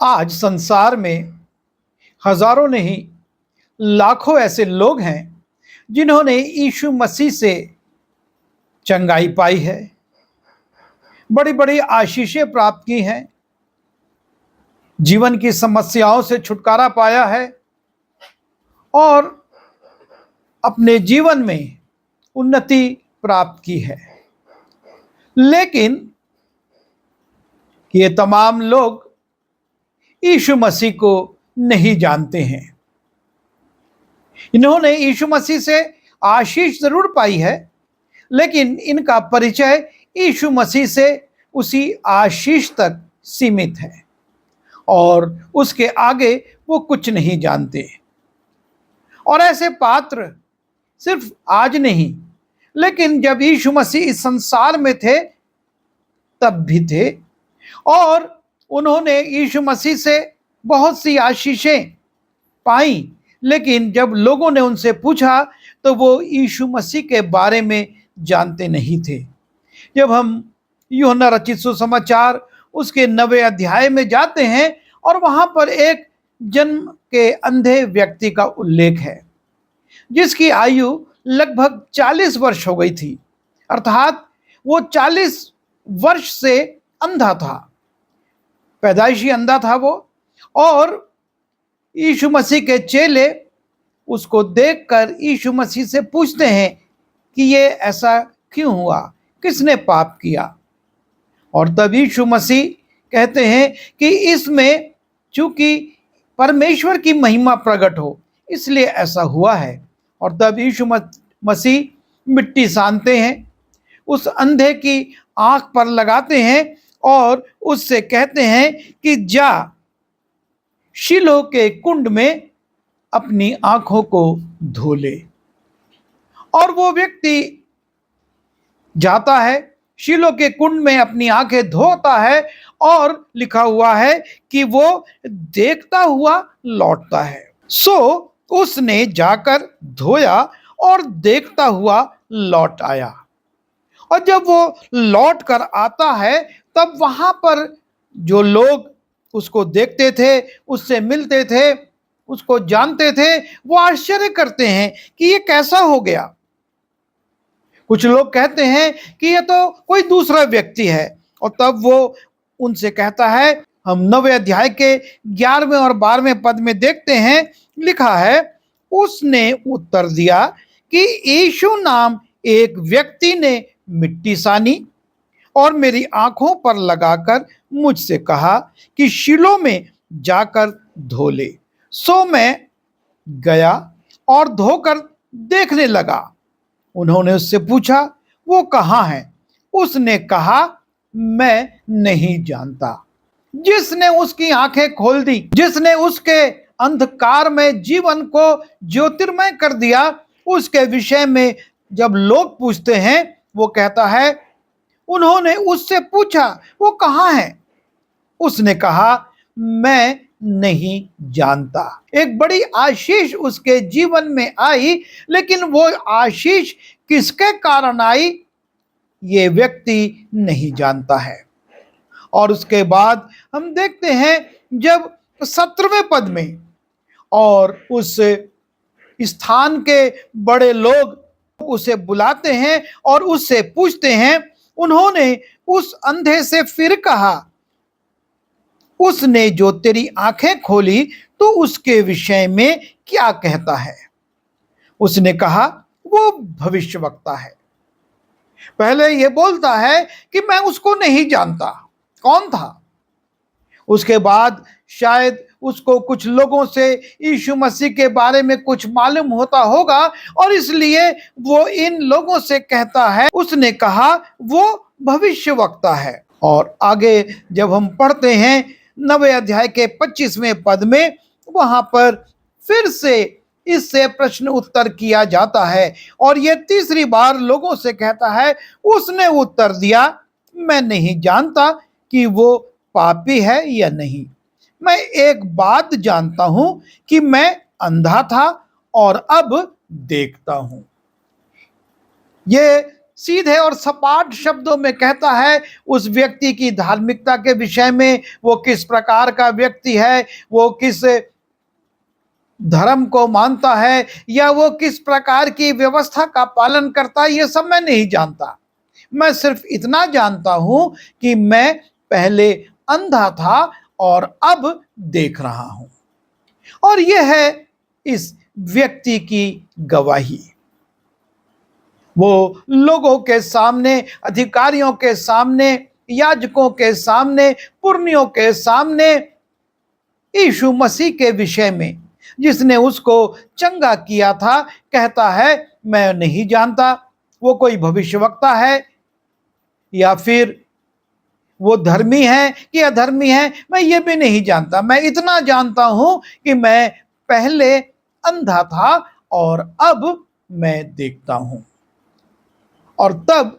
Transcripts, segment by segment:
आज संसार में हजारों नहीं लाखों ऐसे लोग हैं जिन्होंने यीशु मसीह से चंगाई पाई है, बड़ी बड़ी आशीषें प्राप्त की हैं, जीवन की समस्याओं से छुटकारा पाया है और अपने जीवन में उन्नति प्राप्त की है। लेकिन ये तमाम लोग यीशु मसीह को नहीं जानते हैं। इन्होंने यीशु मसीह से आशीष जरूर पाई है, लेकिन इनका परिचय यीशु मसीह से उसी आशीष तक सीमित है और उसके आगे वो कुछ नहीं जानते। और ऐसे पात्र सिर्फ आज नहीं, लेकिन जब यीशु मसीह इस संसार में थे तब भी थे और उन्होंने यीशु मसीह से बहुत सी आशीषें पाई। लेकिन जब लोगों ने उनसे पूछा तो वो यीशु मसीह के बारे में जानते नहीं थे। जब हम यूहन्ना रचित सुसमाचार उसके 9वें अध्याय में जाते हैं और वहां पर एक जन्म के अंधे व्यक्ति का उल्लेख है, जिसकी आयु लगभग 40 वर्ष हो गई थी, अर्थात वो 40 वर्ष से अंधा था, पैदाइशी अंधा था वो। और यीशु मसीह के चेले उसको देखकर यीशु मसीह से पूछते हैं कि ये ऐसा क्यों हुआ, किसने पाप किया। और तब यीशु मसीह कहते हैं कि इसमें चूंकि परमेश्वर की महिमा प्रकट हो इसलिए ऐसा हुआ है। और तब यीशु मसीह मिट्टी सानते हैं, उस अंधे की आंख पर लगाते हैं और उससे कहते हैं कि जा शीलो के कुंड में अपनी आंखों को धो ले। और वो व्यक्ति जाता है, शीलो के कुंड में अपनी आंखें धोता है और लिखा हुआ है कि वो देखता हुआ लौटता है। सो उसने जाकर धोया और देखता हुआ लौट आया। और जब वो लौट कर आता है तब वहां पर जो लोग उसको देखते थे, उससे मिलते थे, उसको जानते थे, वो आश्चर्य करते हैं कि ये कैसा हो गया। कुछ लोग कहते हैं कि ये तो कोई दूसरा व्यक्ति है। और तब वो उनसे कहता है, हम 9वें अध्याय के 11वें और 12वें पद में देखते हैं, लिखा है, उसने उत्तर दिया कि यीशु नाम एक व्यक्ति ने मिट्टी सानी और मेरी आंखों पर लगाकर मुझसे कहा कि शीलो में जाकर धो ले। सो मैं गया और धोकर देखने लगा। उन्होंने उससे पूछा, वो कहाँ है? उसने कहा, मैं नहीं जानता। जिसने उसकी आंखें खोल दी, जिसने उसके अंधकार में जीवन को ज्योतिर्मय कर दिया, उसके विषय में जब लोग पूछते हैं, वो कहता है, उन्होंने उससे पूछा, वो कहाँ है? उसने कहा, मैं नहीं जानता। एक बड़ी आशीष उसके जीवन में आई, लेकिन वो आशीष किसके कारण आई ये व्यक्ति नहीं जानता है। और उसके बाद हम देखते हैं जब 17वें पद में, और उस स्थान के बड़े लोग उसे बुलाते हैं और उससे पूछते हैं। उन्होंने उस अंधे से फिर कहा, उसने जो तेरी आंखें खोली तो उसके विषय में क्या कहता है? उसने कहा, वो भविष्यवक्ता है। पहले ये बोलता है कि मैं उसको नहीं जानता, कौन था। उसके बाद शायद उसको कुछ लोगों से यीशु मसीह के बारे में कुछ मालूम होता होगा और इसलिए वो इन लोगों से कहता है, उसने कहा वो भविष्यवक्ता है। और आगे जब हम पढ़ते हैं 9वें अध्याय के 25वें पद में, वहां पर फिर से इससे प्रश्न उत्तर किया जाता है और ये तीसरी बार लोगों से कहता है। उसने उत्तर दिया, मैं नहीं जानता कि वो पापी है या नहीं। मैं एक बात जानता हूं कि मैं अंधा था और अब देखता हूं। ये सीधे और सपाट शब्दों में कहता है उस व्यक्ति की धार्मिकता के विषय में, वो किस प्रकार का व्यक्ति है, वो किस धर्म को मानता है, या वो किस प्रकार की व्यवस्था का पालन करता है, ये सब मैं नहीं जानता। मैं सिर्फ इतना जानता हूं कि मैं पहले अंधा था और अब देख रहा हूं। और यह है इस व्यक्ति की गवाही। वो लोगों के सामने, अधिकारियों के सामने, याजकों के सामने, पुरनियों के सामने यीशु मसीह के विषय में, जिसने उसको चंगा किया था, कहता है मैं नहीं जानता वो कोई भविष्यवक्ता है या फिर वो धर्मी है कि अधर्मी है, मैं ये भी नहीं जानता। मैं इतना जानता हूं कि मैं पहले अंधा था और अब मैं देखता हूं। और तब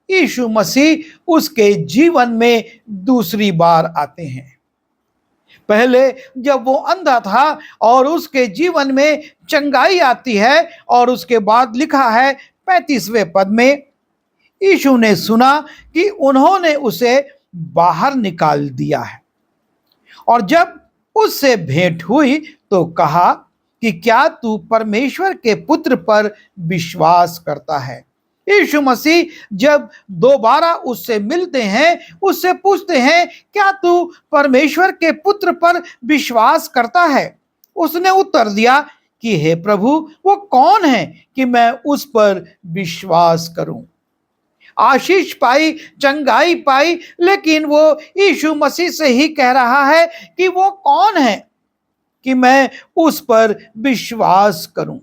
यीशु मसीह उसके जीवन में दूसरी बार आते हैं। पहले जब वो अंधा था और उसके जीवन में चंगाई आती है, और उसके बाद लिखा है 35वें पद में, यीशु ने सुना कि उन्होंने उसे बाहर निकाल दिया है, और जब उससे भेंट हुई तो कहा कि क्या तू परमेश्वर के पुत्र पर विश्वास करता है। यीशु मसीह जब दोबारा उससे मिलते हैं, उससे पूछते हैं क्या तू परमेश्वर के पुत्र पर विश्वास करता है। उसने उत्तर दिया कि हे प्रभु, वो कौन है कि मैं उस पर विश्वास करूं। आशीष पाई, चंगाई पाई, लेकिन वो यीशु मसीह से ही कह रहा है कि वो कौन है कि मैं उस पर विश्वास करूं।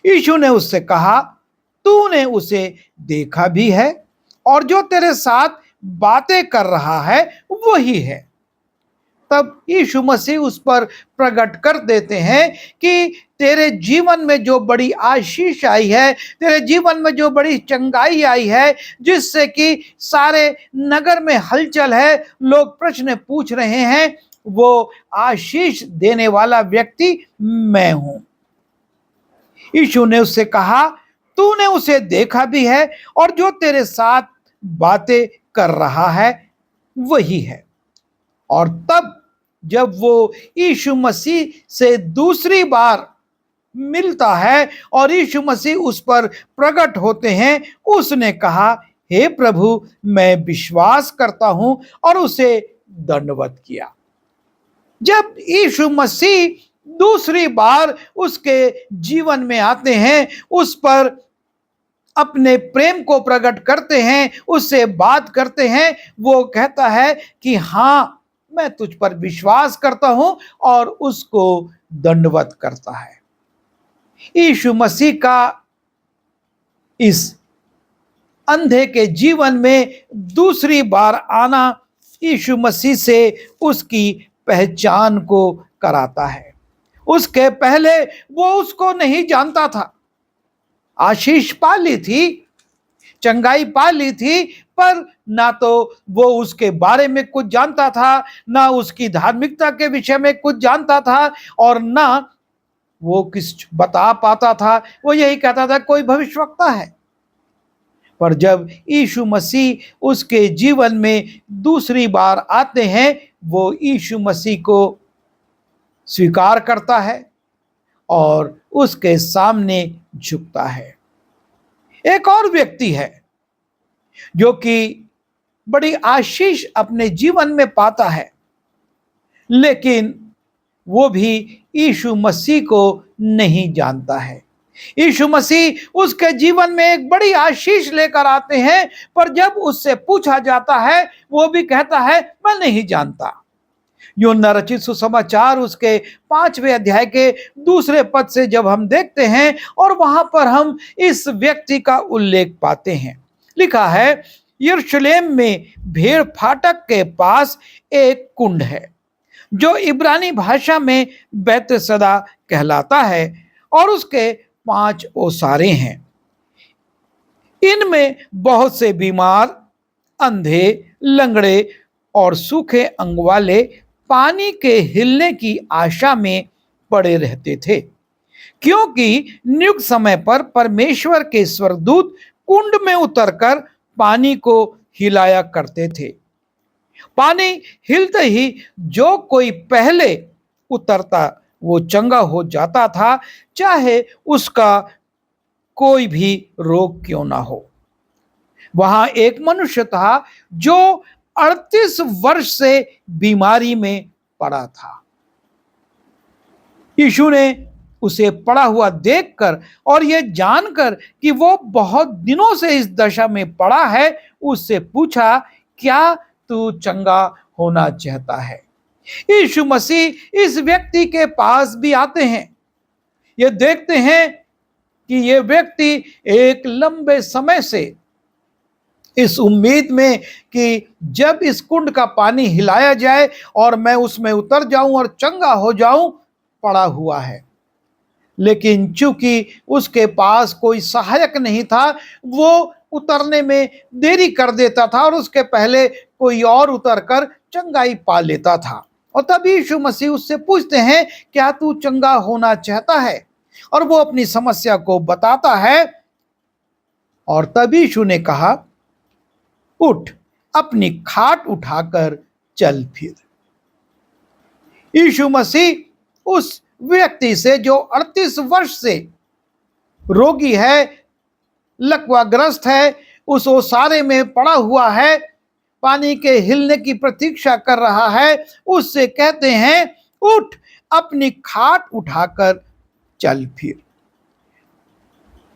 यीशु ने उससे कहा तूने उसे देखा भी है, और जो तेरे साथ बातें कर रहा है वही है। तब यीशु मसीह उस पर प्रकट कर देते हैं कि तेरे जीवन में जो बड़ी आशीष आई है, तेरे जीवन में जो बड़ी चंगाई आई है, जिससे कि सारे नगर में हलचल है, लोग प्रश्न पूछ रहे हैं, वो आशीष देने वाला व्यक्ति मैं हूं। यीशु ने उससे कहा तूने उसे देखा भी है, और जो तेरे साथ बातें कर रहा है वही है। और तब जब वो यीशु मसीह से दूसरी बार मिलता है और यीशु मसीह उस पर प्रकट होते हैं, उसने कहा हे प्रभु, मैं विश्वास करता हूं, और उसे दंडवत किया। जब यीशु मसीह दूसरी बार उसके जीवन में आते हैं, उस पर अपने प्रेम को प्रकट करते हैं, उससे बात करते हैं, वो कहता है कि हां, मैं तुझ पर विश्वास करता हूं, और उसको दंडवत करता है। यीशु मसीह का इस अंधे के जीवन में दूसरी बार आना यीशु मसीह से उसकी पहचान को कराता है। उसके पहले वो उसको नहीं जानता था। आशीष पा ली थी, चंगाई पा ली थी, पर ना तो वो उसके बारे में कुछ जानता था, ना उसकी धार्मिकता के विषय में कुछ जानता था, और ना वो किस बता पाता था। वो यही कहता था कोई भविष्यवक्ता है। पर जब यीशु मसीह उसके जीवन में दूसरी बार आते हैं, वो यीशु मसीह को स्वीकार करता है और उसके सामने झुकता है। एक और व्यक्ति है जो कि बड़ी आशीष अपने जीवन में पाता है, लेकिन वो भी यीशु मसीह को नहीं जानता है। यीशु मसीह उसके जीवन में एक बड़ी आशीष लेकर आते हैं, पर जब उससे पूछा जाता है, वो भी कहता है मैं नहीं जानता। यूहन्ना रचित सुसमाचार उसके 5वें अध्याय के 2 पद से जब हम देखते हैं, और वहां पर हम इस व्यक्ति का उल्लेख पाते हैं। लिखा है यरूशलेम में भेड़ फाटक के पास एक कुंड है, जो इब्रानी भाषा में बैतसदा कहलाता है, और उसके 5 ओसारे हैं। इनमें बहुत से बीमार, अंधे, लंगड़े और सूखे अंग वाले पानी के हिलने की आशा में पड़े रहते थे, क्योंकि नियुक्त समय पर परमेश्वर के स्वर्गदूत कुंड में उतरकर पानी को हिलाया करते थे। पानी हिलते ही जो कोई पहले उतरता वो चंगा हो जाता था, चाहे उसका कोई भी रोग क्यों ना हो। वहां एक मनुष्य था जो 38 वर्ष से बीमारी में पड़ा था। यीशु ने उसे पड़ा हुआ देखकर और यह जानकर कि वो बहुत दिनों से इस दशा में पड़ा है, उससे पूछा, क्या तू चंगा होना चाहता है? यीशु मसीह इस व्यक्ति के पास भी आते हैं। ये देखते हैं कि ये व्यक्ति एक लंबे समय से इस उम्मीद में कि जब इस कुंड का पानी हिलाया जाए और मैं उसमें उतर जाऊं और चंगा हो जाऊं, पड़ा हुआ है। लेकिन चूंकि उसके पास कोई सहायक नहीं था, वो उतरने में देरी कर देता था और उसके पहले कोई और उतरकर चंगाई पा लेता था। और तब यीशु मसीह उससे पूछते हैं, क्या तू चंगा होना चाहता है? और वो अपनी समस्या को बताता है। और तब यीशु ने कहा, उठ, अपनी खाट उठाकर चल फिर। यीशु मसीह उस व्यक्ति से जो 38 वर्ष से रोगी है, लकवाग्रस्त है, उस ओसारे में पड़ा हुआ है, पानी के हिलने की प्रतीक्षा कर रहा है, उससे कहते हैं, उठ, अपनी खाट उठाकर चल फिर।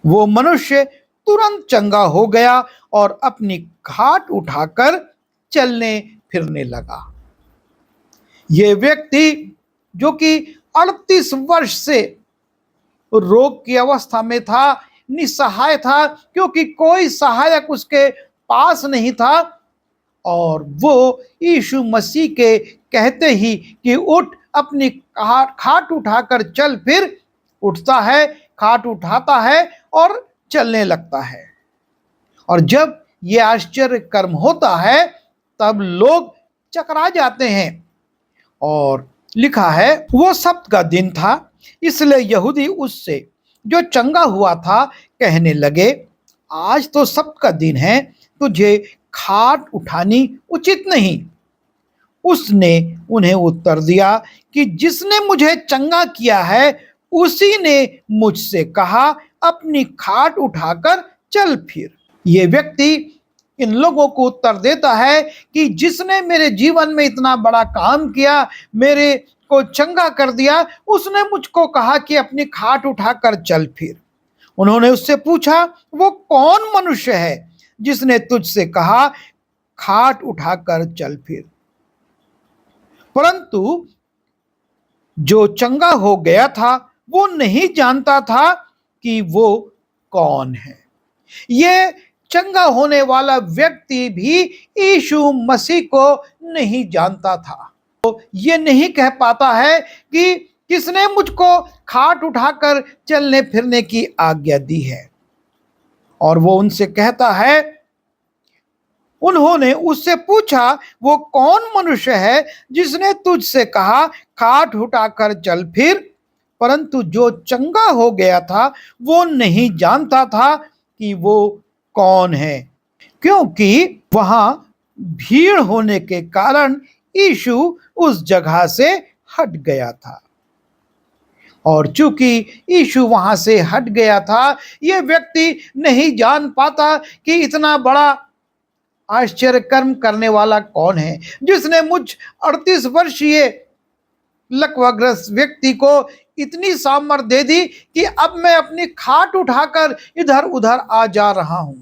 वो मनुष्य तुरंत चंगा हो गया और अपनी खाट उठाकर चलने फिरने लगा। ये व्यक्ति जो कि 38 वर्ष से रोग की अवस्था में था, निसहाय था, क्योंकि कोई सहायक उसके पास नहीं था, और वो यीशु मसीह के कहते ही कि उठ, अपनी खाट उठाकर चल फिर, उठता है, खाट उठाता है और चलने लगता है। और जब ये आश्चर्य कर्म होता है तब लोग चकरा जाते हैं। और लिखा है, वो सब्त का दिन था, इसलिए यहूदी उससे जो चंगा हुआ था कहने लगे, आज तो सब्त का दिन है, तुझे खाट उठानी उचित नहीं। उसने उन्हें उत्तर दिया कि जिसने मुझे चंगा किया है उसी ने मुझसे कहा, अपनी खाट उठाकर चल फिर। ये व्यक्ति इन लोगों को उत्तर देता है कि जिसने मेरे जीवन में इतना बड़ा काम किया, मेरे को चंगा कर दिया, उसने मुझको कहा कि अपनी खाट उठाकर चल फिर। उन्होंने उससे पूछा, वो कौन मनुष्य है जिसने तुझसे कहा, खाट उठाकर चल फिर? परंतु जो चंगा हो गया था वो नहीं जानता था कि वो कौन है। ये चंगा होने वाला व्यक्ति भी यीशु मसीह को नहीं जानता था। तो ये नहीं कह पाता है कि किसने मुझको खाट उठाकर चलने फिरने की आज्ञा दी है। और वो उनसे कहता है, उन्होंने उससे पूछा, वो कौन मनुष्य है जिसने तुझसे कहा, खाट उठाकर चल फिर? परंतु जो चंगा हो गया था वो नहीं जानता था कि वो कौन है, क्योंकि वहां भीड़ होने के कारण यीशु उस जगह से हट गया था। और चूंकि यीशु वहां से हट गया था, यह व्यक्ति नहीं जान पाता कि इतना बड़ा आश्चर्य कर्म करने वाला कौन है, जिसने मुझ 38 वर्षीय लकवाग्रस्त व्यक्ति को इतनी सामर्थ दे दी कि अब मैं अपनी खाट उठाकर इधर उधर आ जा रहा हूं।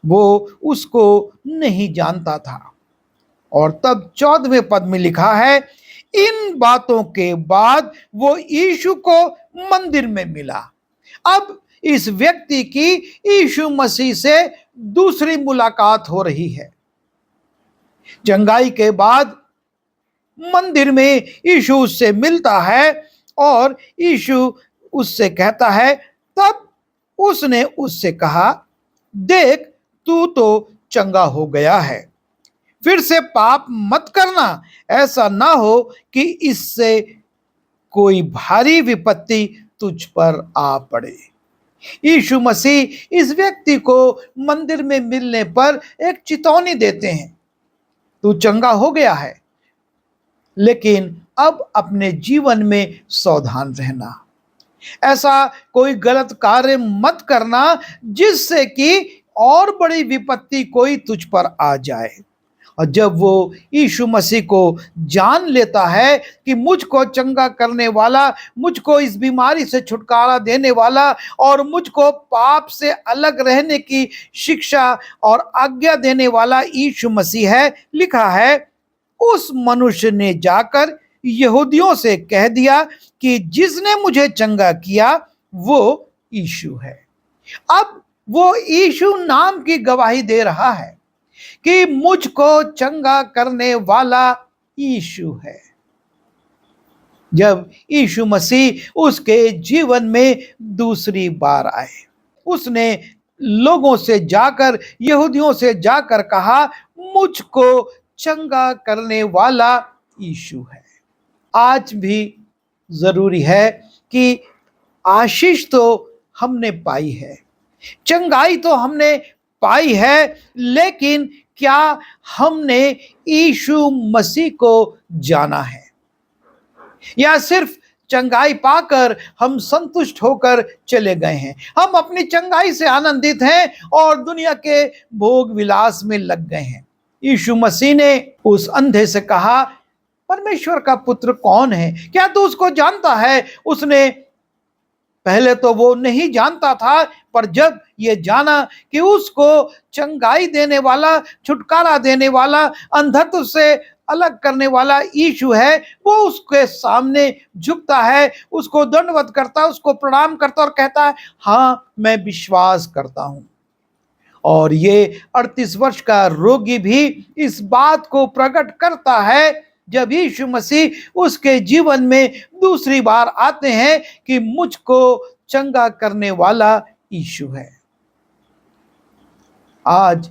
वो उसको नहीं जानता था। और तब 14वें पद में लिखा है, इन बातों के बाद वो यीशु को मंदिर में मिला। अब इस व्यक्ति की यीशु मसीह से दूसरी मुलाकात हो रही है। चंगाई के बाद मंदिर में यीशु उससे मिलता है और यीशु उससे कहता है, तब उसने उससे कहा, देख, तू तो चंगा हो गया है, फिर से पाप मत करना, ऐसा ना हो कि इससे कोई भारी विपत्ति तुझ पर आ पड़े। यीशु मसीह इस व्यक्ति को मंदिर में मिलने पर एक चेतावनी देते हैं, तू चंगा हो गया है, लेकिन अब अपने जीवन में सावधान रहना। ऐसा कोई गलत कार्य मत करना जिससे कि और बड़ी विपत्ति कोई तुझ पर आ जाए। और जब वो यीशु मसीह को जान लेता है कि मुझको चंगा करने वाला, मुझको इस बीमारी से छुटकारा देने वाला और मुझको पाप से अलग रहने की शिक्षा और आज्ञा देने वाला यीशु मसीह है, लिखा है, उस मनुष्य ने जाकर यहूदियों से कह दिया कि जिसने मुझे चंगा किया वो यीशु है। अब वो यीशु नाम की गवाही दे रहा है कि मुझको चंगा करने वाला यीशु है। जब यीशु मसीह उसके जीवन में दूसरी बार आए, उसने लोगों से जाकर, यहूदियों से जाकर कहा, मुझको चंगा करने वाला यीशु है। आज भी जरूरी है कि आशीष तो हमने पाई है, चंगाई तो हमने पाई है, लेकिन क्या हमने यीशु मसीह को जाना है, या सिर्फ चंगाई पाकर हम संतुष्ट होकर चले गए हैं? हम अपनी चंगाई से आनंदित हैं और दुनिया के भोग विलास में लग गए हैं। यीशु मसीह ने उस अंधे से कहा, परमेश्वर का पुत्र कौन है, क्या तू उसको जानता है? उसने पहले तो वो नहीं जानता था, पर जब ये जाना कि उसको चंगाई देने वाला, छुटकारा देने वाला, अंधत्व से अलग करने वाला यीशु है, वो उसके सामने झुकता है, उसको दंडवत करता है, उसको प्रणाम करता और कहता है, हाँ मैं विश्वास करता हूं। और ये 38 वर्ष का रोगी भी इस बात को प्रकट करता है जब यीशु मसीह उसके जीवन में दूसरी बार आते हैं कि मुझको चंगा करने वाला यीशु है। आज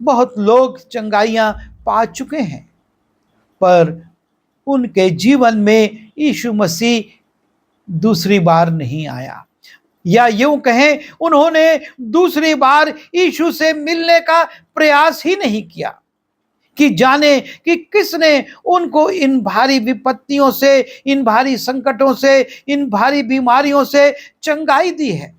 बहुत लोग चंगाइयां पा चुके हैं, पर उनके जीवन में यीशु मसीह दूसरी बार नहीं आया, या यूं कहें उन्होंने दूसरी बार यीशु से मिलने का प्रयास ही नहीं किया कि जाने कि किसने उनको इन भारी विपत्तियों से, इन भारी संकटों से, इन भारी बीमारियों से चंगाई दी है।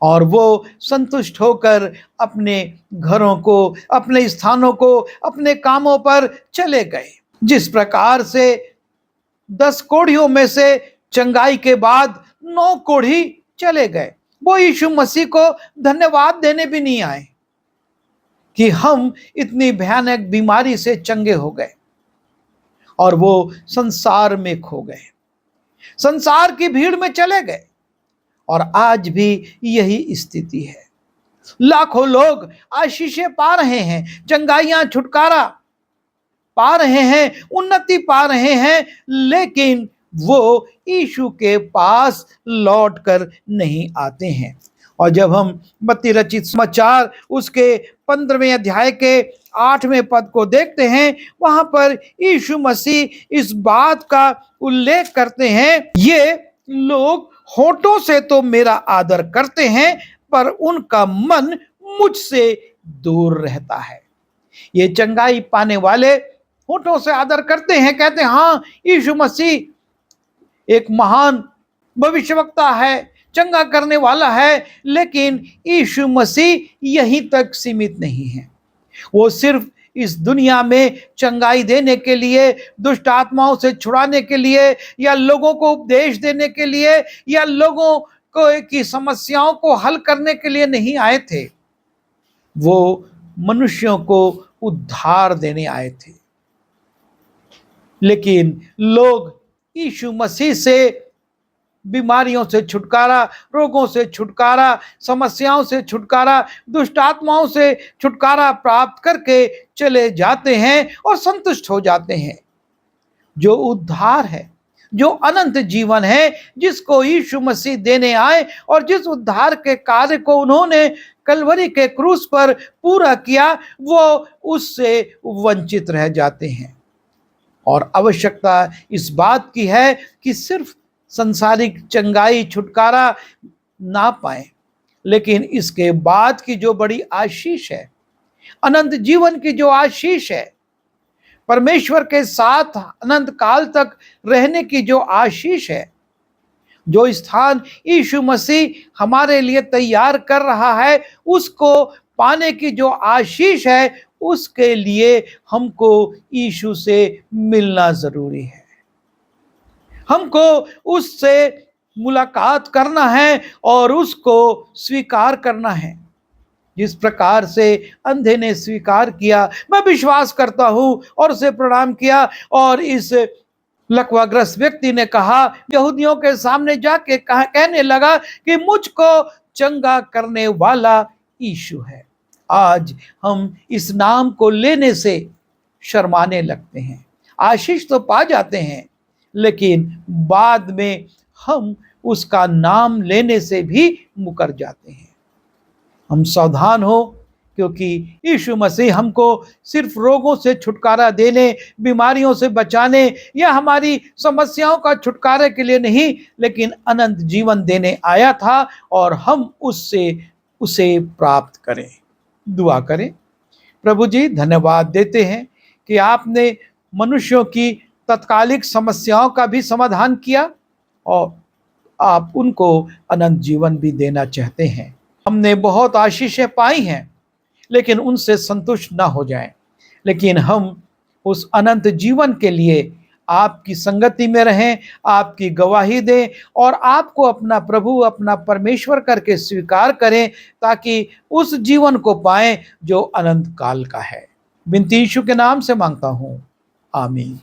और वो संतुष्ट होकर अपने घरों को, अपने स्थानों को, अपने कामों पर चले गए। जिस प्रकार से 10 कोढ़ियों में से चंगाई के बाद 9 कोढ़ी चले गए, वो यीशु मसीह को धन्यवाद देने भी नहीं आए कि हम इतनी भयानक बीमारी से चंगे हो गए, और वो संसार में खो गए, संसार की भीड़ में चले गए। और आज भी यही स्थिति है। लाखों लोग आशीषें पा रहे हैं, चंगाइयां, छुटकारा पा रहे हैं, उन्नति पा रहे हैं, लेकिन वो यीशु के पास लौट कर नहीं आते हैं। और जब हम मत्ती रचित समाचार उसके 15वें अध्याय के 8वें पद को देखते हैं, वहां पर यीशु मसीह इस बात का उल्लेख करते हैं, ये लोग होठों से तो मेरा आदर करते हैं, पर उनका मन मुझसे दूर रहता है। ये चंगाई पाने वाले होठों से आदर करते हैं, कहते हैं हाँ यीशु मसीह एक महान भविष्यवक्ता है, चंगा करने वाला है, लेकिन यीशु मसीह यहीं तक सीमित नहीं है। वो सिर्फ इस दुनिया में चंगाई देने के लिए, दुष्ट आत्माओं से छुड़ाने के लिए, या लोगों को उपदेश देने के लिए, या लोगों को की समस्याओं को हल करने के लिए नहीं आए थे। वो मनुष्यों को उद्धार देने आए थे। लेकिन लोग यीशु मसीह से बीमारियों से छुटकारा, रोगों से छुटकारा, समस्याओं से छुटकारा, दुष्ट आत्माओं से छुटकारा प्राप्त करके चले जाते हैं और संतुष्ट हो जाते हैं। जो उद्धार है, जो अनंत जीवन है, जिसको यीशु मसीह देने आए और जिस उद्धार के कार्य को उन्होंने कलवरी के क्रूस पर पूरा किया, वो उससे वंचित रह जाते हैं। और आवश्यकता इस बात की है कि सिर्फ संसारिक चंगाई, छुटकारा ना पाएं, लेकिन इसके बाद की जो बड़ी आशीष है, अनंत जीवन की जो आशीष है, परमेश्वर के साथ अनंत काल तक रहने की जो आशीष है, जो स्थान यीशु मसीह हमारे लिए तैयार कर रहा है, उसको पाने की जो आशीष है, उसके लिए हमको यीशु से मिलना जरूरी है। हमको उससे मुलाकात करना है और उसको स्वीकार करना है। जिस प्रकार से अंधे ने स्वीकार किया, मैं विश्वास करता हूं, और उसे प्रणाम किया, और इस लकवाग्रस्त व्यक्ति ने कहा, यहूदियों के सामने जाके कहने लगा कि मुझको चंगा करने वाला यीशु है। आज हम इस नाम को लेने से शर्माने लगते हैं। आशीष तो पा जाते हैं, लेकिन बाद में हम उसका नाम लेने से भी मुकर जाते हैं। हम सावधान हो, क्योंकि यीशु मसीह हमको सिर्फ रोगों से छुटकारा देने, बीमारियों से बचाने या हमारी समस्याओं का छुटकारे के लिए नहीं, लेकिन अनंत जीवन देने आया था, और हम उसे प्राप्त करें। दुआ करें। प्रभु जी, धन्यवाद देते हैं कि आपने मनुष्यों की तत्कालिक समस्याओं का भी समाधान किया, और आप उनको अनंत जीवन भी देना चाहते हैं। हमने बहुत आशीषें पाई हैं, लेकिन उनसे संतुष्ट ना हो जाएं, लेकिन हम उस अनंत जीवन के लिए आपकी संगति में रहें, आपकी गवाही दें, और आपको अपना प्रभु, अपना परमेश्वर करके स्वीकार करें, ताकि उस जीवन को पाएं जो अनंत काल का है। बिनती यीशु के नाम से मांगता हूं, आमीन।